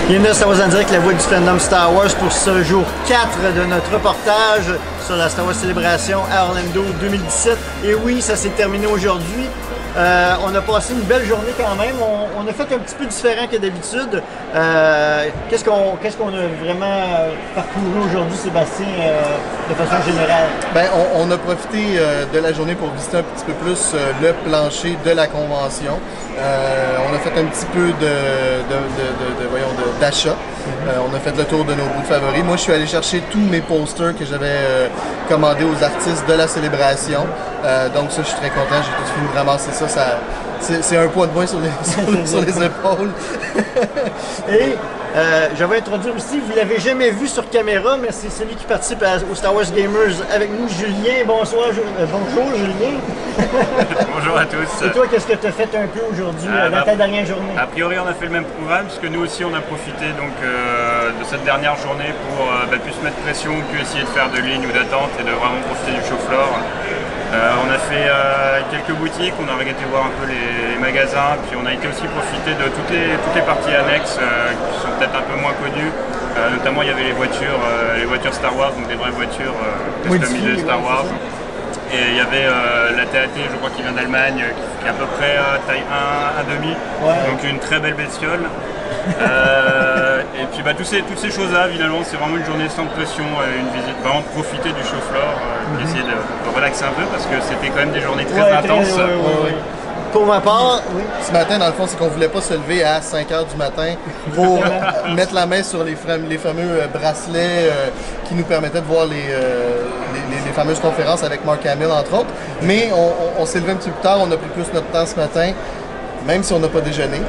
Bienvenue à Star Wars en direct, la voix du fandom Star Wars pour ce jour 4 de notre reportage sur la Star Wars Célébration à Orlando 2017. Et oui, ça s'est terminé aujourd'hui. On a passé une belle journée quand même. On a fait un petit peu différent que d'habitude. Qu'est-ce qu'on a vraiment parcouru aujourd'hui, Sébastien, de façon générale? Ben, on a profité de la journée pour visiter un petit peu plus le plancher de la convention. On a fait un petit peu d'achat. On a fait le tour de nos booths favoris. Moi, je suis allé chercher tous mes posters que j'avais commandés aux artistes de la célébration. Donc ça, je suis très content. J'ai tout fini de ramasser ça. C'est un poids de moins sur les épaules. Et j'avais introduit aussi, vous ne l'avez jamais vu sur caméra, mais c'est celui qui participe au Star Wars Gamers avec nous, Julien. Bonsoir, bonjour Julien. Bonjour à tous. Et toi, qu'est-ce que tu as fait un peu aujourd'hui, dans ta dernière journée? A priori, on a fait le même programme, puisque nous aussi, on a profité donc, de cette dernière journée pour plus mettre pression, plus essayer de faire de lignes ou d'attente et de vraiment profiter du show floor. On a fait quelques boutiques, on a regardé voir un peu les magasins, puis on a été aussi profiter de toutes les parties annexes qui sont peut-être un peu moins connues. Notamment, il y avait les voitures Star Wars, donc des vraies voitures customisées Star Wars. Et il y avait la TAT, je crois, qui vient d'Allemagne, qui est à peu près taille 1,5. Ouais. Donc une très belle bestiole. Et puis toutes ces choses-là, finalement, c'est vraiment une journée sans pression, une visite, vraiment profiter du show floor, essayer de relaxer un peu parce que c'était quand même des journées très intenses. Pour ma part, oui. Ce matin, dans le fond, c'est qu'on voulait pas se lever à 5 h du matin pour mettre la main sur les fameux bracelets qui nous permettaient de voir les fameuses conférences avec Mark Hamill, entre autres. Mais on s'est levé un petit peu plus tard, on a pris plus notre temps ce matin, même si on n'a pas déjeuné.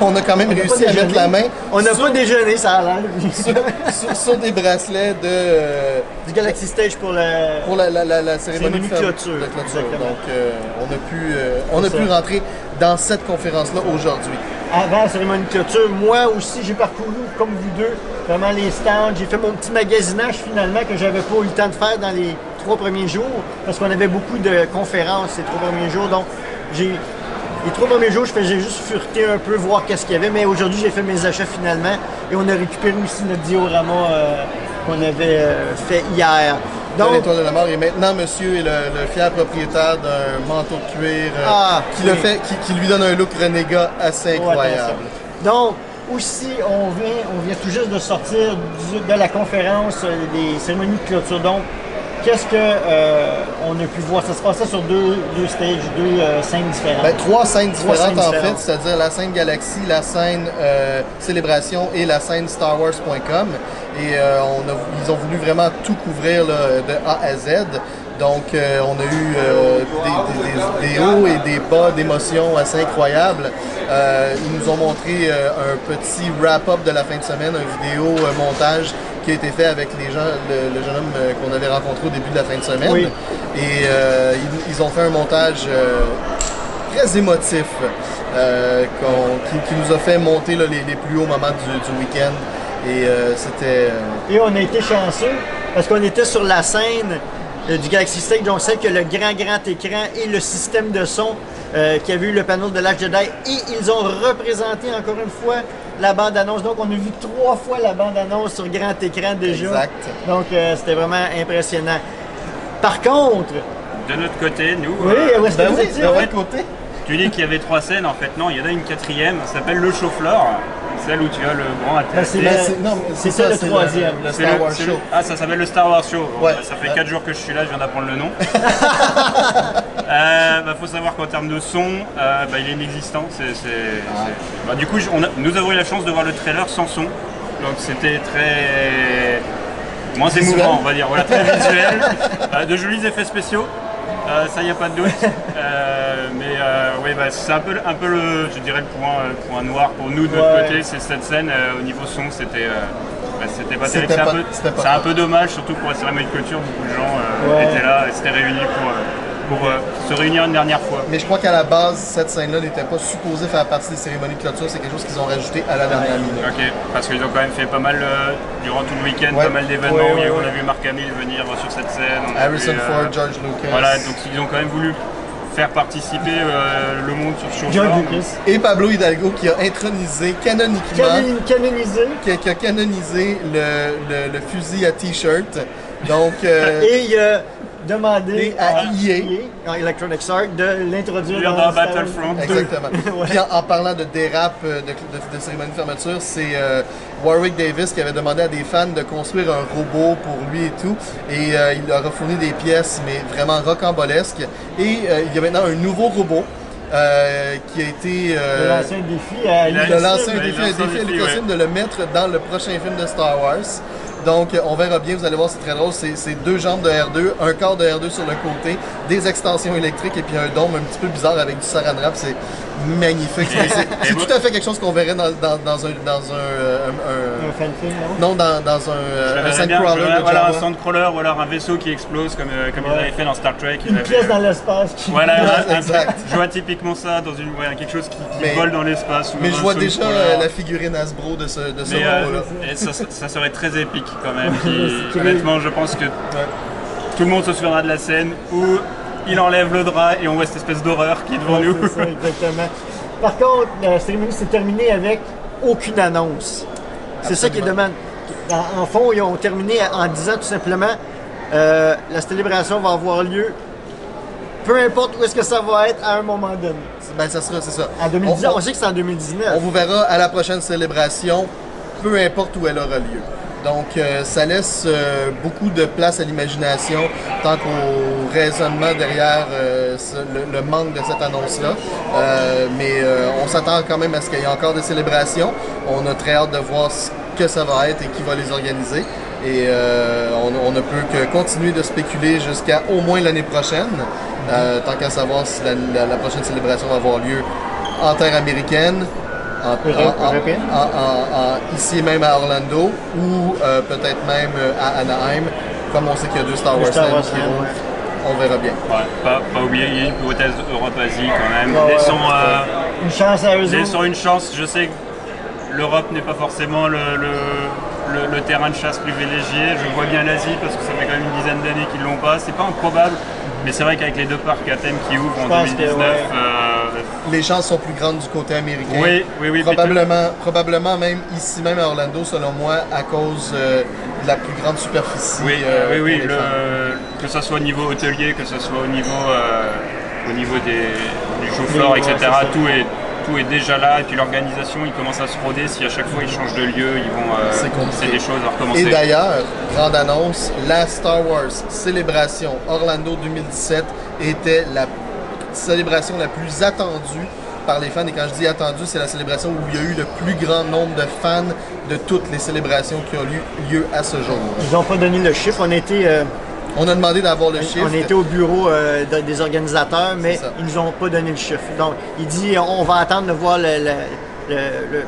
On a quand même réussi à mettre la main. On n'a pas déjeuné, ça a l'air. sur des bracelets du Galaxy Stage pour la cérémonie de clôture. Donc, on a pu rentrer dans cette conférence-là aujourd'hui. Avant la cérémonie de clôture, moi aussi, j'ai parcouru, comme vous deux, vraiment les stands. J'ai fait mon petit magasinage finalement que j'avais pas eu le temps de faire dans les 3 premiers jours parce qu'on avait beaucoup de conférences ces 3 premiers jours. Donc, les 3 premiers jours, je faisais juste fureter un peu, voir qu'est-ce qu'il y avait, mais aujourd'hui, j'ai fait mes achats finalement et on a récupéré aussi notre diorama qu'on avait fait hier. Donc, l'Étoile de la Mort et maintenant, monsieur est le fier propriétaire d'un manteau de cuir qui lui donne un look renégat assez incroyable. Donc, aussi, on vient tout juste de sortir de la conférence des cérémonies de clôture. Donc, qu'est-ce qu'on a pu voir? Ça se passait sur deux stages, 2 scènes différentes. Ben, 3 scènes différentes en fait, c'est-à-dire la scène Galaxy, la scène Célébration et la scène StarWars.com. Et ils ont voulu vraiment tout couvrir là, de A à Z. Donc, on a eu des hauts et des bas d'émotions assez incroyables. Ils nous ont montré un petit wrap-up de la fin de semaine, un vidéo montage qui a été fait avec le jeune homme qu'on avait rencontré au début de la fin de semaine. Oui. Et ils ont fait un montage très émotif qui nous a fait monter là, les plus hauts moments du week-end. Et Et on a été chanceux parce qu'on était sur la scène du Galaxy Stage, donc celle que le grand écran et le système de son qui avait eu le panneau de l'Arche Jedi, et ils ont représenté encore une fois la bande-annonce. Donc on a vu 3 fois la bande-annonce sur grand écran déjà. Exact. Donc c'était vraiment impressionnant. Par contre, de notre côté, nous... Oui, où est-ce que vous étiez de votre côté? Tu dis qu'il y avait 3 scènes, en fait non, il y en a une 4e, ça s'appelle le show floor. Celle où tu as le grand atterrissage. C'est ça le 3e. Le Star Wars Show. Ah, ça s'appelle le Star Wars Show. Ouais. Ça fait 4 jours que je suis là, je viens d'apprendre le nom. Faut savoir qu'en termes de son, il est inexistant. Du coup, nous avons eu la chance de voir le trailer sans son. Donc c'était très... moins émouvant, on va dire. Voilà, très visuel. De jolis effets spéciaux. Ça, il n'y a pas de doute. C'est un peu le, je dirais, le point noir pour nous de notre côté, c'est cette scène au niveau son, c'était pas terrible. C'est un peu dommage, surtout pour la cérémonie de clôture, beaucoup de gens étaient là et s'étaient réunis pour se réunir une dernière fois. Mais je crois qu'à la base, cette scène-là n'était pas supposée faire partie des cérémonies de clôture, c'est quelque chose qu'ils ont rajouté à la dernière minute. Ok, parce qu'ils ont quand même fait pas mal, durant tout le week-end, pas mal d'événements. On a vu Mark Hamill venir sur cette scène. Harrison Ford, George Lucas. Voilà, donc ils ont quand même voulu faire participer le monde sur George Showfloor. Lucas. Et Pablo Hidalgo qui a intronisé canonisé qui a canonisé le fusil à t-shirt. Donc, Et il a demandé à EA, Electronic Arts, de l'introduire Dans Battlefront 2. exactement. Ouais. Puis en parlant de dérap de cérémonie de fermeture, c'est Warwick Davis qui avait demandé à des fans de construire un robot pour lui et tout. Et il leur a fourni des pièces, mais vraiment rocambolesques. Et il y a maintenant un nouveau robot. Qui a été. Il a lancé un défi à il a lancé un Lucasfilm. défi à Lucasfilm de le mettre dans le prochain film de Star Wars. Donc, on verra bien, vous allez voir, c'est très drôle. C'est 2 jambes de R2, un quart de R2 sur le côté, des extensions électriques et puis un dôme un petit peu bizarre avec du saran wrap. C'est magnifique. C'est tout à fait quelque chose qu'on verrait dans un fan film, non? non, dans un sandcrawler de Voilà, un Jawa. sandcrawler ou alors un vaisseau qui explose comme ils avaient fait dans Star Trek. Une pièce dans l'espace qui... Voilà, Exact. je vois typiquement ça dans quelque chose qui Mais- vole dans l'espace. ou Mais dans je un vois déjà sandcrawler. la figurine Hasbro de ce Mais, robot-là. et ça serait très épique quand même. Honnêtement, je pense que tout le monde se souviendra de la scène où il enlève le drap et on voit cette espèce d'horreur qui est devant nous. C'est ça, exactement. Par contre, la cérémonie s'est terminée avec aucune annonce. C'est ça qui est Absolument. demande. En fond, ils ont terminé en disant tout simplement la célébration va avoir lieu peu importe où est-ce que ça va être à un moment donné. Ben, ça sera, c'est ça. En 2019, on sait que c'est en 2019. On vous verra à la prochaine célébration, peu importe où elle aura lieu. Donc, ça laisse beaucoup de place à l'imagination, tant qu'au raisonnement derrière le manque de cette annonce-là. Mais on s'attend quand même à ce qu'il y ait encore des célébrations. On a très hâte de voir ce que ça va être et qui va les organiser. Et on ne peut que continuer de spéculer jusqu'à au moins l'année prochaine, tant qu'à savoir si la prochaine célébration va avoir lieu en terre américaine, Européenne. ici même à Orlando ou peut-être même à Anaheim, comme on sait qu'il y a 2 Star Wars Star Land Wars qui Land, roulent. ouais. On verra bien. Ouais, pas oublier, il y a une hypothèse Europe-Asie quand même. Ouais, Laissons, ouais. Une chance à eux laissons autres. une chance. Je sais que l'Europe n'est pas forcément le terrain de chasse privilégié. Je vois bien l'Asie parce que ça fait quand même une dizaine d'années qu'ils ne l'ont pas. C'est pas improbable, mais c'est vrai qu'avec les 2 parcs à thème qui ouvrent en pense que, 2019, ouais. Les chances sont plus grandes du côté américain. Oui. Probablement même ici même à Orlando, selon moi, à cause de la plus grande superficie. Oui, pour les fans. que ce soit au niveau hôtelier, que ce soit au niveau du show floor, Ouais, etc. c'est ça. Tout est déjà là et puis l'organisation il commence à se roder. Si à chaque fois ils changent de lieu, ils vont C'est compliqué. c'est des choses à recommencer. Et d'ailleurs, grande annonce, la Star Wars Célébration Orlando 2017 était la célébration la plus attendue par les fans. Et quand je dis attendue, c'est la célébration où il y a eu le plus grand nombre de fans de toutes les célébrations qui ont eu lieu à ce jour. Ils n'ont pas donné le chiffre. On a demandé d'avoir le chiffre. On était au bureau des organisateurs, mais C'est ça. ils nous ont pas donné le chiffre. Donc, il dit on va attendre de voir le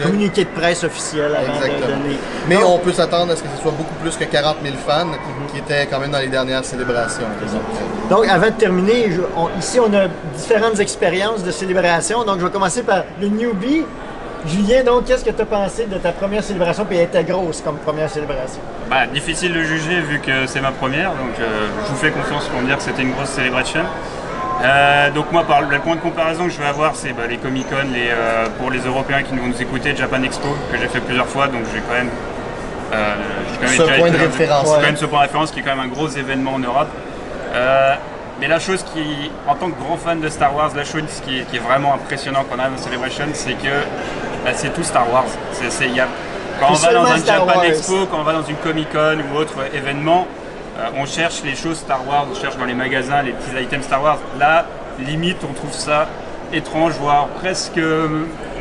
communiqué de presse officiel avant de Exactement. donner. Mais Donc, on peut s'attendre à ce que ce soit beaucoup plus que 40 000 fans qui étaient quand même dans les dernières célébrations. Donc, avant de terminer, ici, on a différentes expériences de célébration. Donc, je vais commencer par le newbie. Julien, donc, qu'est-ce que tu as pensé de ta première célébration? Puis elle était grosse comme première célébration. Bah, difficile de juger vu que c'est ma première, donc je vous fais confiance pour me dire que c'était une grosse célébration. Donc moi, le point de comparaison que je vais avoir, c'est les Comic-Con, pour les Européens qui vont nous écouter, Japan Expo, que j'ai fait plusieurs fois, donc j'ai quand même... Ce point de référence. C'est quand même ce point de référence qui est quand même un gros événement en Europe. Mais la chose qui, en tant que grand fan de Star Wars, la chose qui est vraiment impressionnante qu'on a dans Celebration, c'est que c'est tout Star Wars. Quand on va dans un Star Japan Wars. Expo, quand on va dans une Comic-Con ou autre événement, on cherche les choses Star Wars, on cherche dans les magasins les petits items Star Wars. Là, limite, on trouve ça étrange, voire presque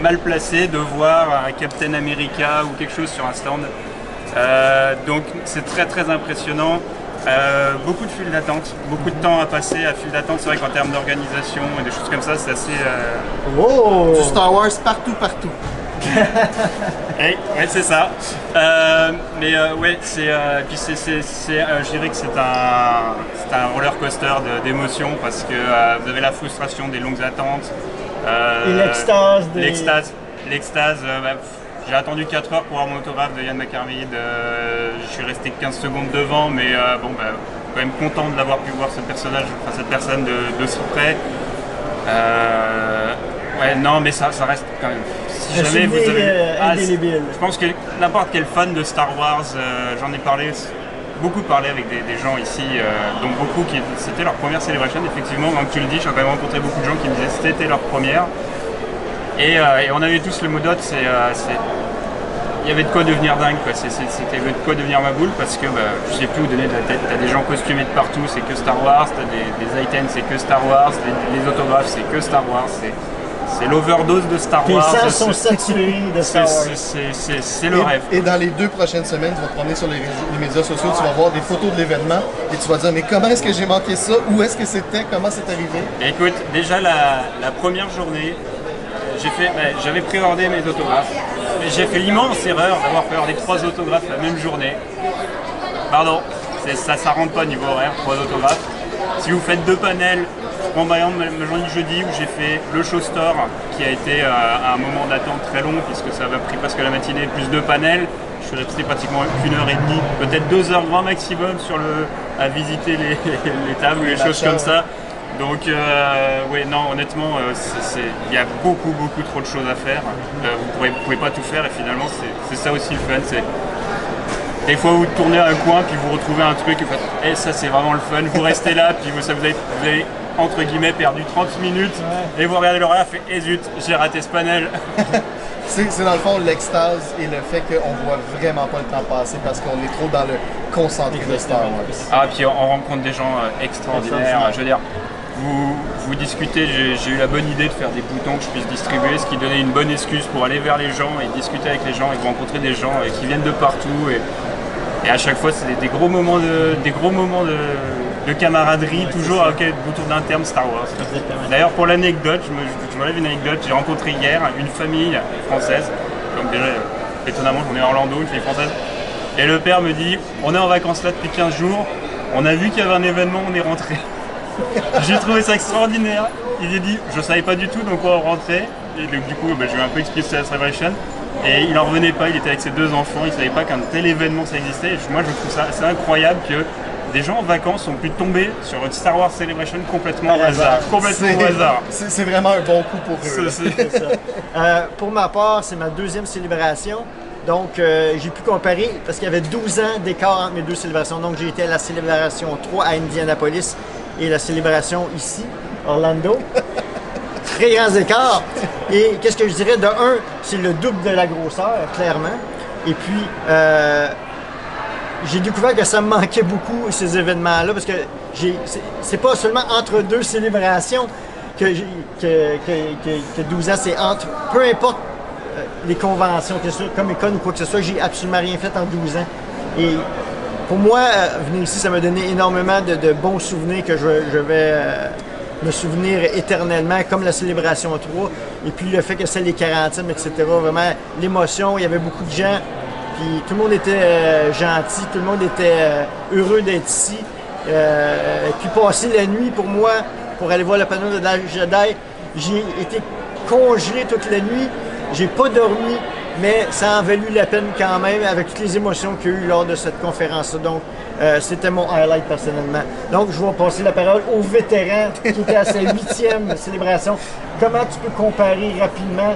mal placé de voir un Captain America ou quelque chose sur un stand. Donc c'est très très impressionnant. Beaucoup de files d'attente, beaucoup de temps à passer à file d'attente. C'est vrai qu'en termes d'organisation et des choses comme ça, c'est assez... Wow! Du Star Wars partout. Ouais, c'est ça. Ouais, puis je dirais que c'est un roller coaster d'émotions parce que vous avez la frustration des longues attentes. Et l'extase des... L'extase. J'ai attendu 4 heures pour avoir mon autographe de Ian McCarmid. Je suis resté 15 secondes devant, mais quand même content de l'avoir pu voir ce personnage, enfin cette personne de si près. Ouais, non, mais ça reste quand même. Si jamais vous avez. Je pense que n'importe quel fan de Star Wars, j'en ai beaucoup parlé avec des gens ici, donc beaucoup qui c'était leur première Celebration. Effectivement, comme tu le dis, j'ai quand même rencontré beaucoup de gens qui me disaient que c'était leur première. Et on avait tous le mot d'ordre, il y avait de quoi devenir dingue, quoi. C'était de quoi devenir ma boule parce que je sais plus où donner de la tête. T'as des gens costumés de partout, c'est que Star Wars, t'as des items, c'est que Star Wars, les autographes, c'est que Star Wars, c'est l'overdose de Star Wars. Tes sens sont saturés de Star Wars. C'est le rêve. Et dans les 2 prochaines semaines, tu vas te promener sur les médias sociaux, tu vas voir des photos de l'événement et tu vas dire mais comment est-ce que j'ai manqué ça? Où est-ce que c'était? Comment c'est arrivé? Écoute, déjà la première journée, j'avais préordé mes autographes. J'ai fait l'immense erreur d'avoir préordé 3 autographes la même journée. Pardon, ça rentre pas niveau horaire, 3 autographes. Si vous faites 2 panels, je prends par exemple ma journée du jeudi où j'ai fait le show store qui a été un moment d'attente très long puisque ça m'a pris presque la matinée, plus 2 panels. Je suis resté pratiquement 1h30, peut-être 2 heures grand maximum à visiter les tables, les choses comme ça. Donc, ouais, non, honnêtement, il y a beaucoup trop de choses à faire. Vous pouvez pas tout faire et finalement, c'est ça aussi le fun. Des fois, vous tournez à un coin, puis vous retrouvez un truc, et vous faites, ça c'est vraiment le fun. Vous restez là, puis vous avez entre guillemets perdu 30 minutes, et vous regardez l'horaire, et zut, j'ai raté ce panel. C'est dans le fond l'extase et le fait qu'on voit vraiment pas le temps passer parce qu'on est trop dans le concentré de Star Wars. Ah, puis on rencontre des gens extraordinaires. Je veux dire, vous discutez, j'ai eu la bonne idée de faire des boutons que je puisse distribuer, ce qui donnait une bonne excuse pour aller vers les gens et discuter avec les gens et rencontrer des gens qui viennent de partout. Et à chaque fois, c'est des gros moments de camaraderie, toujours autour d'un terme Star Wars. D'ailleurs, pour l'anecdote, je me lève une anecdote, j'ai rencontré hier une famille française, donc déjà, étonnamment, j'en ai à Orlando, une famille française, et le père me dit, on est en vacances là depuis 15 jours, on a vu qu'il y avait un événement, on est rentré. J'ai trouvé ça extraordinaire. Il a dit, je savais pas du tout donc on rentrait. Et donc, du coup, je lui ai un peu expliqué la Celebration. Et il en revenait pas, il était avec ses 2 enfants, il savait pas qu'un tel événement ça existait. Et moi je trouve ça assez incroyable que des gens en vacances ont pu tomber sur une Star Wars Celebration complètement au hasard. C'est vraiment un bon coup pour eux. C'est ça. Pour ma part, c'est ma 2e célébration. Donc, j'ai pu comparer parce qu'il y avait 12 ans d'écart entre mes 2 célébrations. Donc, j'ai été à la célébration 3 à Indianapolis et la célébration ici, Orlando. Très grands écarts. Et qu'est-ce que je dirais? De un, c'est le double de la grosseur, clairement. Et puis, j'ai découvert que ça me manquait beaucoup, ces événements-là, parce que c'est pas seulement entre 2 célébrations que 12 ans, c'est entre, peu importe les conventions, que ce soit Comic-Con ou quoi que ce soit, j'ai absolument rien fait en 12 ans. Et pour moi, venir ici, ça m'a donné énormément de bons souvenirs que je vais me souvenir éternellement, comme la célébration 3. Et puis le fait que c'est les 40e, etc. Vraiment, l'émotion, il y avait beaucoup de gens. Puis tout le monde était gentil, tout le monde était heureux d'être ici. Et puis passer la nuit pour moi, pour aller voir le panneau de Dark Jedi, j'ai été congelé toute la nuit. J'ai pas dormi, mais ça en valu la peine quand même avec toutes les émotions qu'il y a eu lors de cette conférence-là. Donc, c'était mon highlight personnellement. Donc, je vais passer la parole au vétéran qui était à sa 8e célébration. Comment tu peux comparer rapidement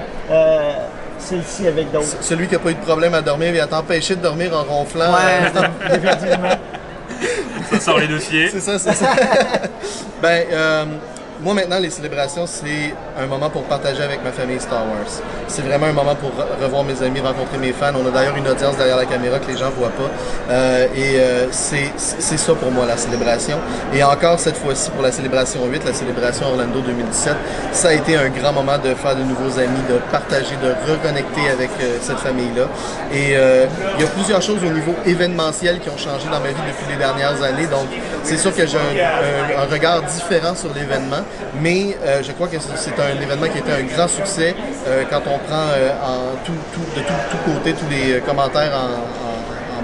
celle-ci avec d'autres? Celui qui n'a pas eu de problème à dormir, il a empêché de dormir en ronflant. Ouais, effectivement. Ça sort les dossiers. C'est ça. Moi, maintenant, les célébrations, c'est un moment pour partager avec ma famille Star Wars. C'est vraiment un moment pour revoir mes amis, rencontrer mes fans. On a d'ailleurs une audience derrière la caméra que les gens ne voient pas. C'est ça pour moi, la célébration. Et encore cette fois-ci, pour la célébration 8, la célébration Orlando 2017, ça a été un grand moment de faire de nouveaux amis, de partager, de reconnecter avec cette famille-là. Et il y a plusieurs choses au niveau événementiel qui ont changé dans ma vie depuis les dernières années. Donc, c'est sûr que j'ai un regard différent sur l'événement. Mais je crois que c'est un événement qui a été un grand succès quand on prend de tout côté tous les commentaires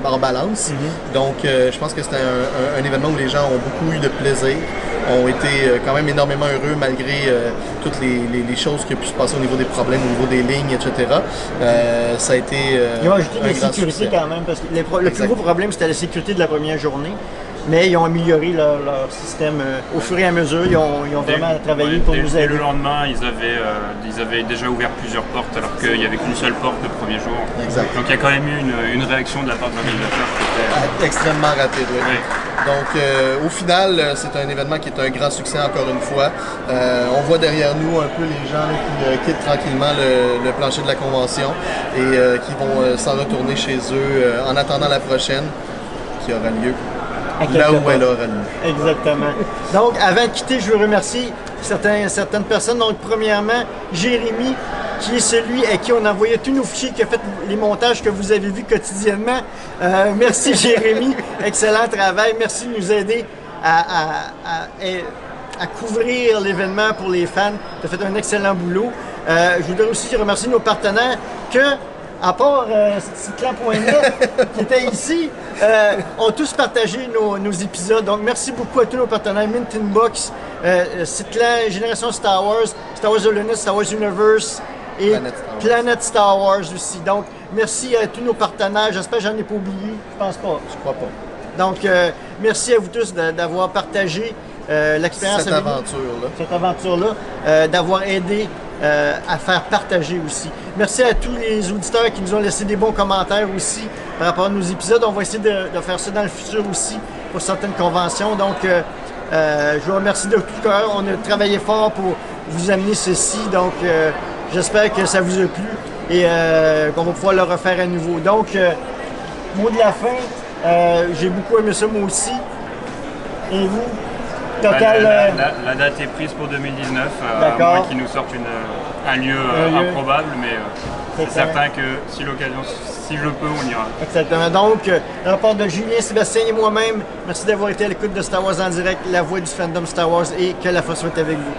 en balance. Donc je pense que c'était un événement où les gens ont beaucoup eu de plaisir, ont été quand même énormément heureux malgré toutes les choses qui ont pu se passer au niveau des problèmes, au niveau des lignes, etc. Ça a été ils ont ajouté la sécurité quand même, parce que le plus gros problème c'était la sécurité de la première journée. mais ils ont amélioré leur système au fur et à mesure. Ils ont vraiment travaillé pour nous aider. Et le lendemain, ils avaient déjà ouvert plusieurs portes alors qu'il n'y avait qu'une seule porte le premier jour. Exact. Donc il y a quand même eu une réaction de la part de l'organisateur qui était extrêmement rapide. Oui. Oui. Donc au final, c'est un événement qui est un grand succès encore une fois. On voit derrière nous un peu les gens là, qui quittent tranquillement le plancher de la convention et qui vont s'en retourner chez eux en attendant la prochaine qui aura lieu là où elle aura lieu. Exactement. Donc, avant de quitter, je veux remercier certaines personnes. Donc, premièrement, Jérémy, qui est celui à qui on envoyait tous nos fichiers, qui a fait les montages que vous avez vus quotidiennement. Merci, Jérémy. Excellent travail. Merci de nous aider à couvrir l'événement pour les fans. Tu as fait un excellent boulot. Je voudrais aussi remercier nos partenaires que, à part Cyclan.net qui était ici, ont tous partagé nos épisodes. Donc, merci beaucoup à tous nos partenaires, Mint Inbox, Cyclan, Génération Star Wars, Star Wars Alliance, Star Wars Universe et Planet Star Wars aussi. Donc, merci à tous nos partenaires. J'espère que j'en ai pas oublié. Je pense pas. Je crois pas. Donc, merci à vous tous d'avoir partagé l'expérience cette aventure-là, d'avoir aidé à faire partager aussi. Merci à tous les auditeurs qui nous ont laissé des bons commentaires aussi par rapport à nos épisodes. On va essayer de faire ça dans le futur aussi pour certaines conventions. Donc, je vous remercie de tout cœur. On a travaillé fort pour vous amener ceci. Donc, j'espère que ça vous a plu et qu'on va pouvoir le refaire à nouveau. Donc, mot de la fin. J'ai beaucoup aimé ça moi aussi. Et vous? Total, la date est prise pour 2019, à moins qu'ils nous sortent un lieu improbable, mais c'est certain que si je le peux, on ira. Exactement. Donc, de la part de Julien, Sébastien et moi-même, merci d'avoir été à l'écoute de Star Wars en direct, la voix du fandom Star Wars, et que la force soit avec vous.